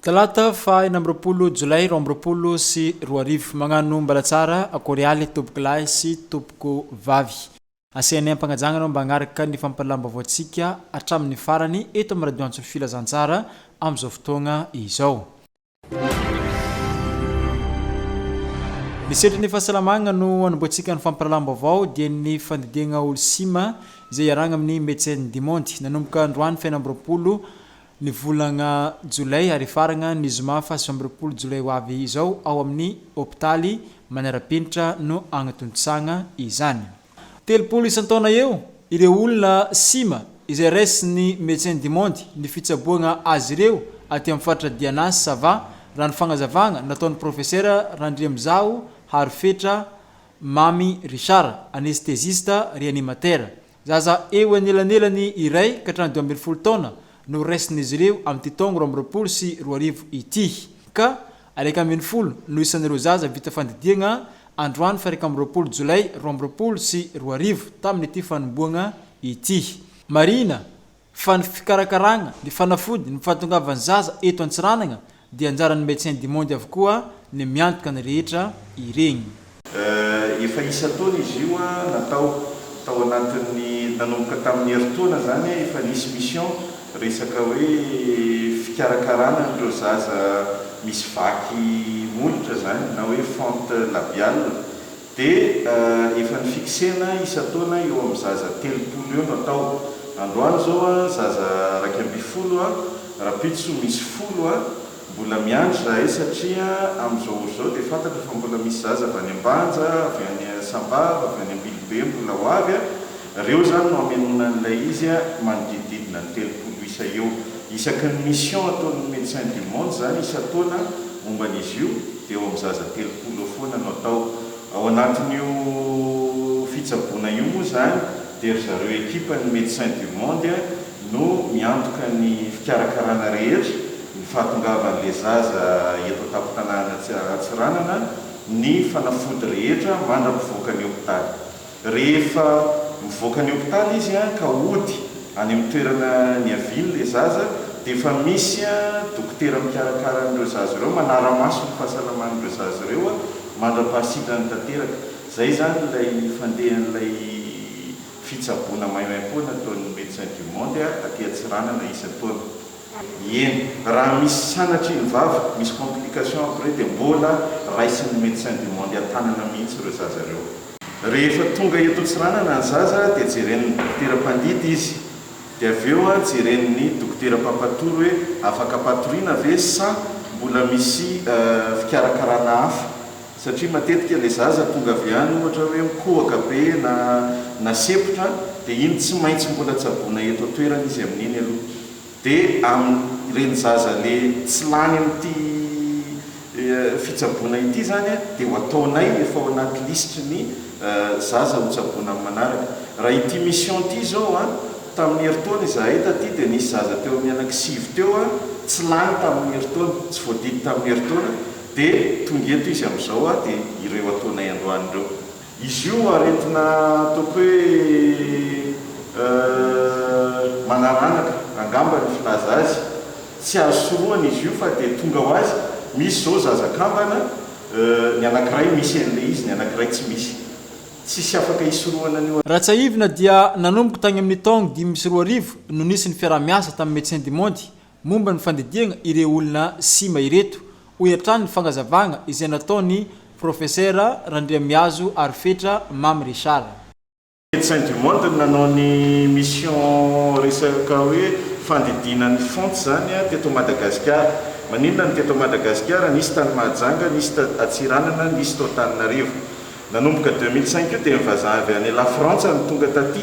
Talata fa inamropolo Julay rombropolo sy roarivo magnano mbalatsara akorialy toboklahy sy toboko vavy. Asiany ampagajangana mba agnaraka ny fampalambavaotsika atramin'ny farany eto amin'ny radio Antsiranana filazantsara amin'izao fotoagna izao. Misetry ny fahasalamagna no anamboatsika ny fampalambavao dia ny fandidiana olo sima izay iaragna amin'ny médecin du monde nanomboka androany fainambropolo ny volagna Julay ary faragna ny zoma fa 15 Julay ho avy izao ao amin'ny hôpitaly Manarapinitra no agnatontsagna izany. 30 isan-taona eo ireo olona sima izay resin'ny médecin du monde ny fitsaboana azy ireo aty amin'ny Fantsarana sava raha ny fagnazavagna nataon'ny professeur Randriamizao Harfetra Mami Richard anesthésiste réanimateur. Zaza eo anelanelany iray ka hatramin'ny 12 taona no resin'izy ireo amin'ny titongo rombropolo sy roarivo ity ka araiky ambin'ny folo no isan'ireo zaza vita fandidiana androany fa araiky ambropolo Julay rombropolo sy roarivo tamin'ity fanomboagna ity. Marina fa ny fikarakaragna ny fanafody ny fahatongavan'ny zaza eto Antsiranana dia anjaran'ny médecin du monde avokoa ny miantoka ny rehetra ireny. Efa isa taona izy io tao anatin'ny nanomboka tamin'ny herintaona zany efa nisy mission resaka hoe fikarakarana ireo zaza misy vaky molotra zany na hoe fente labiale dia efa ny fixena isa taona eo amin'ny zaza 30 eo no atao. Androany zao zaza 20 rapitso misy folo mbola miandry zahay satria amin'izao zao dia fantatra fa mbola misy zaza avy any Ambanja, avy any Sambava, avy any Ambilibe mbola ho avy reo zany no amenona an'ilay izy manodididina ny 30 isa eo. Isaky ny mission ataon'ny médecin du monde zany isa taona momban'izy io dia eo amin'ny zaza 30 foana no atao. Ao anatin'io fitsaboana io moa zany dia ry zareo ekipan'ny médecin du monde no miantoka ny fikarakarana rehetra ny fahatongavan'ilay zaza eto an-tampon-tanàna Antsiranana ny fanafody rehetra mandra-pivoaka ny hôpitaly. Rehefa mivoaka ny hôpitaly izy ka hody any amin'ny toerana ny avily ilay zaza dia efa misy dokotera mikarakara an'ireo zaza ireo manara-maso ny fahasalaman'ireo zaza ireo mandra-pahasidany tanteraka. Zay zany ilay fandehan'ilay fitsaboana maimaim-poana ataon'ny médecin du monde aty Antsiranana isan-taona. Eny raha misy sanatry ny vava misy complication après dia mbola raisin'ny médecin du monde an-tanana mihitsy ireo zaza ireo. Rehefa tonga eto Antsiranana ny zaza dia jeren'ny dokotera mpandidy izy dia avy eo jeren'ny dokotera mpampatoro hoe afaka patoriana ve sa mbola misy fikarakarana hafa satria matetika ilay zaza tonga avy any ohatra hoe mikohaka be na sepotra dia iny tsy maintsy mbola tsaboana eto an-toerana izy amin'iny aloha. Dia amin'ireny zaza le tsy lany amin'ity fitsaboana ity zany dia ho ataonay efa ao anaty listry ny zaza ho tsaboana amin'ny manaraka. Raha ity mission ity zao tamin'ny herintaona izahay taty dia nisy zaza teo amin'ny anankisivy teo tsy lany tamin'ny herintaona tsy voadidy tamin'ny herintaona dia tonga eto izy amin'izao dia ireo ataonay androany ireo. Izy io aretina ataoko hoe manaranaka angamba ny filaza azy tsy azo soroana izy io fa dia tonga ho azy misy zao zazakambana ny anankiray misy an'ilay izy ny anankiray tsy misy tsisy afaka isoroana an'io. Ratsaivina dia nanomboka tany amin'ny taona 2020 no nisy ny fiaramiasa tamin'ny médecin du monde momba ny fandidiana ireo olona sima ireto ho hiatrany ny fagnazavagna izay nataony professeur Randriamizao Harfetra Mami Richard. Médecin du monde nanao ny mission resaka hoe fandidiana ny fonte zany teto Madagasikara. Maninona ny teto Madagasikara nisy tany Mahajanga, nisy Antsiranana, nisy tao Antananarivo. Nanomboka 2005 io dia nivazaha avy any la Frantsa ny tonga taty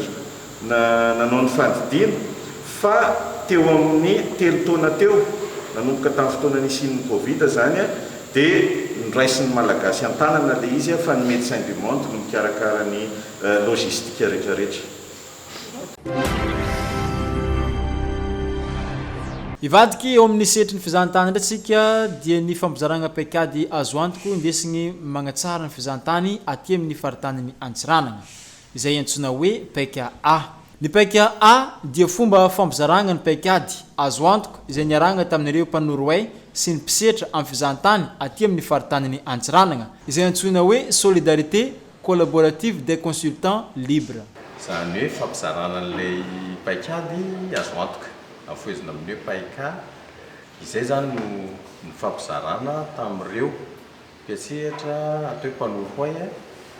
nanao ny fandidiana fa teo amin'ny 3 taona teo nanomboka tamin'ny fotoana nisian'ny Covid zany dia niraisin'ny malagasy an-tanana ilay izy fa ny médecin du monde no mikarakara ny logistika rehetrarehetra. Ivadiky eo amin'ny setry ny fizahantany ndratsika dia ny fampizaragna paik'ady azo antoko indesigny manatsara ny fizahantany aty amin'ny faritanin'ny Antsiranana izay antsoina hoe paik'ady. Ny paik'ady dia fomba fampizaragna ny paik'ady azo antoko izay niaragna tamin'ireo mpanorway sy ny mpisetra amin'ny fizahantany aty amin'ny faritany Antsiranana izay antsoina hoe solidarité collaborative des consultants libres. Zany hoe fampizarana an'ilay paik'ady azo antoka afoezina amin'ny hoe paik'ady izay zany no fampizarana tamin'ireo mpiasehatra atao hoe mpanohy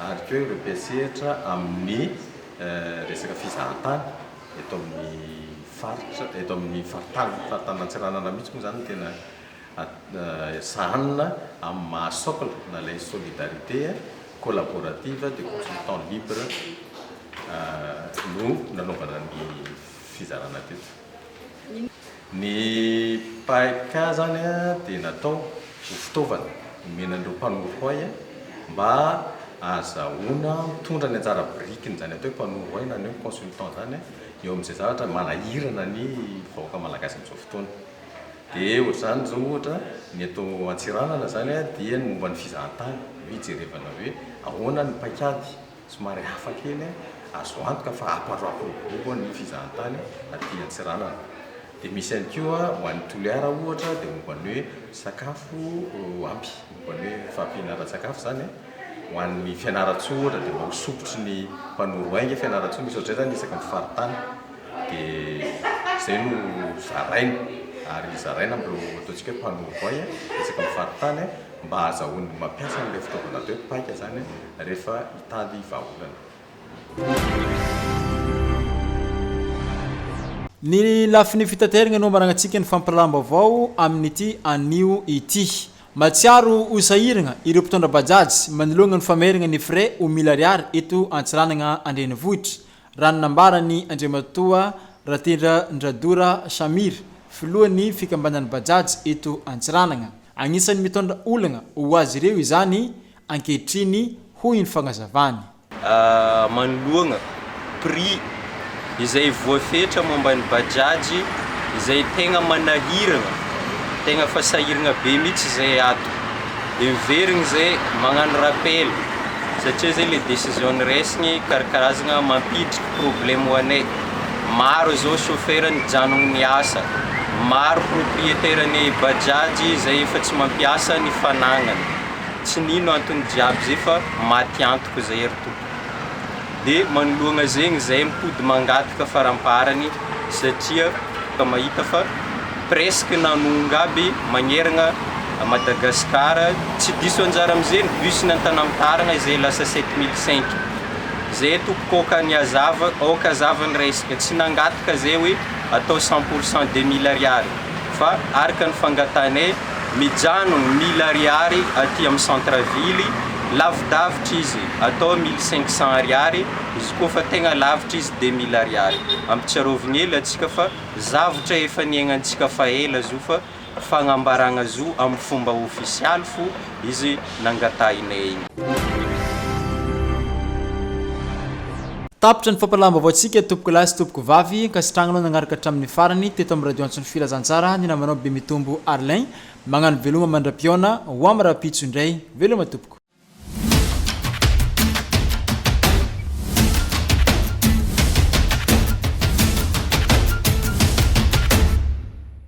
ary koa ireo mpiasehatra amin'ny resaka fizahantany eto amin'ny faritra eto amin'ny faritany Antsiranana mihitsy moa zany tena sahirana amin'ny mahasocle na lay solidarité collaborative des consultants libres no nanaovana ny fizarana teto. Ny paik'ady zany dia natao ho fitaovana omenan'ireo mpanohy mba azahoana mitondra ny anjara birikiny zany atao hoe mpanohy na ny hoe consultant zany eo amin'izay zavatra manahirana ny vahoaka malagasy amin'izao fotoana. Dia ohatr'izany zao ohatra ny eto Antsiranana zany dia ny momba ny fizahantany hijerevana hoe ahoana ny paik'ady somary hafa kely azo antoka fa aparoaporoko ny fizahantany aty Antsiranana. Dia misy ihany koa ho an'ny toliara ohatra dia momba ny hoe sakafo ampy momba ny hoe fampianaran-tsakafo zany ho an'ny fianaratsoa ohatra dia mba ho sokotry ny mpanohy fianaratsoa misy ohatr'izay zany isaka amin'ny faritany dia zay no zaraina ary zaraina amin'ireo ataontsika hoe mpanohy isaka amin'ny faritany mba azahoany mampiasa n'ilay fitaovana atao hoe paika zany rehefa hitady vahaolana. Ny lafin'ny fitaterana no managnantsika ny fampiralam-baovao amin'ity anio ity. Mahatsiaro ho sahirana ireo mpitondra Bajaj manoloana ny famerana ny frais ho 1000 ariary eto Antsiranana andrenivohitra. Raha nambarany Andriamatoa Ratendra Ndradora Samir filohan'ny fikambanan'ny Bajaj eto Antsiranana. Agnisan'ny mitondra olana ho azy ireo izany ankehitriny hoy ny fagnazavany. Manoloana prix izay voafetra momba ny Bajaj izay tegna manahirana tegna fa sahirana be mihitsy izay ato dia miverina izay magnano rappel satria zay le décision niraisiny karakarazana mampidriky problème ho anay. Maro zao chauffeur nijanona ny asa, maro propriétaire ny Bajaj izay efa tsy mampiasa ny fanagnany, tsy nino antony jiaby zay fa maty antoka zay ery tompo. Dia manoloana zegny zay mipody mangataka faramparany satria mahita fa presque nanonga aby magnerana Madagascar tsy diso anjara amin'izay ny bus nantanamtarana izay lasa 7005 zay tokokôka ny azava oka zavany resaka tsy nangataka zay hoe atao 100% 2000 ariary fa araka ny fangatanay mijanona 1000 ariary aty amin'ny centre ville lavidavitra izy atao 1500 ariary izy koa fa tegna lavitra izy 2000 ariary. Ampitsarovigny ela atsika fa zavatra efa niainantsika fa ela zo fa fagnambarana zo amin'ny fomba ofisialy fo izy nangatahinay igny. Tapitra ny fampiralam-baovao antsika tompoko lahy sy tompoko vavy kasitragnanao nagnaraka hatramin'ny farany teto amin'ny radio Antsony filazantsara ny namanao be mitombo Arlin magnano veloma mandra-piona ho amin'ny rapitso indray veloma tompoko.